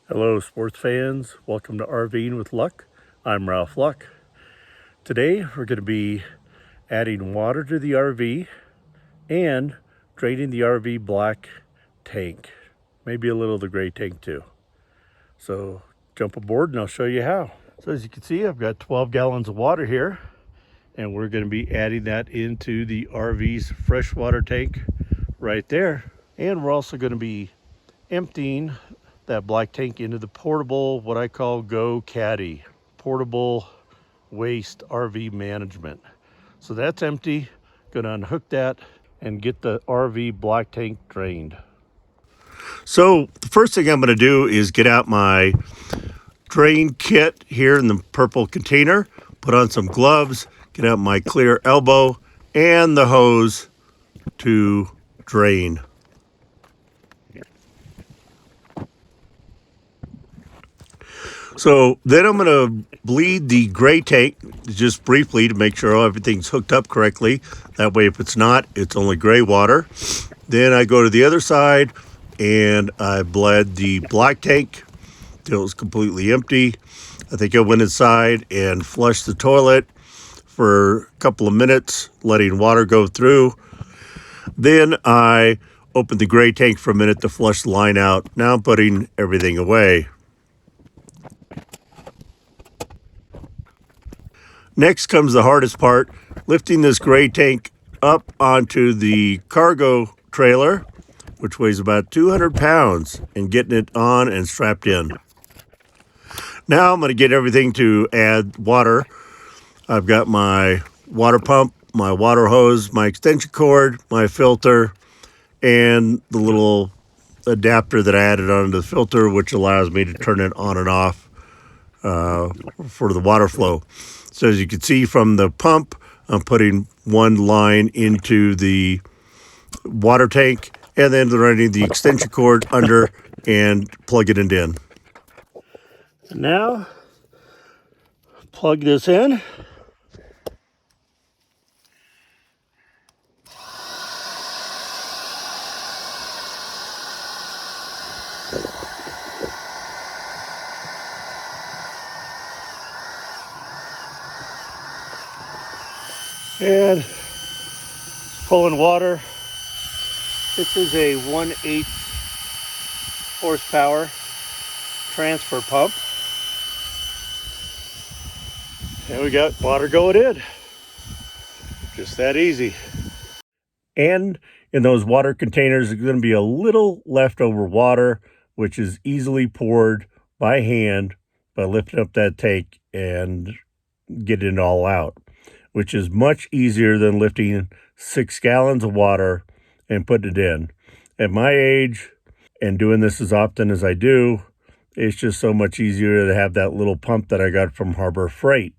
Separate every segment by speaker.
Speaker 1: Hello sports fans, welcome to RVing with Luck. I'm Ralph Luck. Today we're going to be adding water to the RV and draining the RV black tank. Maybe a little of the gray tank too. So jump aboard and I'll show you how. So as you can see, I've got 12 gallons of water here and we're going to be adding that into the RV's freshwater tank right there. And we're also going to be emptying that black tank into the portable, what I call Go Caddy, portable waste RV management. So that's empty. Gonna unhook that and get the RV black tank drained. So the first thing I'm gonna do is get out my drain kit here in the purple container, put on some gloves, get out my clear elbow and the hose to drain. So then I'm going to bleed the gray tank just briefly to make sure everything's hooked up correctly. That way, if it's not, it's only gray water. Then I go to the other side and I bled the black tank till it's completely empty. I think I went inside and flushed the toilet for a couple of minutes, letting water go through. Then I opened the gray tank for a minute to flush the line out. Now I'm putting everything away. Next comes the hardest part, lifting this gray tank up onto the cargo trailer, which weighs about 200 pounds, and getting it on and strapped in. Now I'm going to get everything to add water. I've got my water pump, my water hose, my extension cord, my filter, and the little adapter that I added onto the filter, which allows me to turn it on and off for the water flow. So as you can see from the pump, I'm putting one line into the water tank and then running the extension cord under and plugging it in. Now, plug this in. And pulling water. This is a 1/8 horsepower transfer pump. And we got water going in. Just that easy. And in those water containers, there's going to be a little leftover water, which is easily poured by hand by lifting up that tank and getting it all out, which is much easier than lifting 6 gallons of water and putting it in. At my age, and doing this as often as I do, it's just so much easier to have that little pump that I got from Harbor Freight.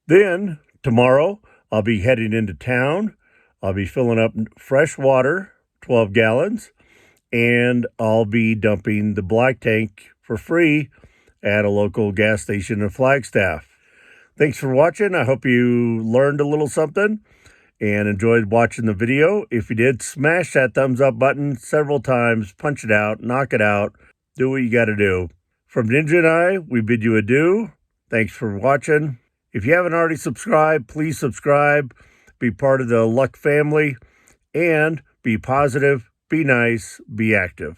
Speaker 1: Then, tomorrow, I'll be heading into town. I'll be filling up fresh water, 12 gallons, and I'll be dumping the black tank for free at a local gas station in Flagstaff. Thanks for watching. I hope you learned a little something and enjoyed watching the video. If you did, smash that thumbs up button several times, punch it out, knock it out, do what you got to do. From Ninja and I, we bid you adieu. Thanks for watching. If you haven't already subscribed, please subscribe, be part of the Luck family, and be positive, be nice, be active.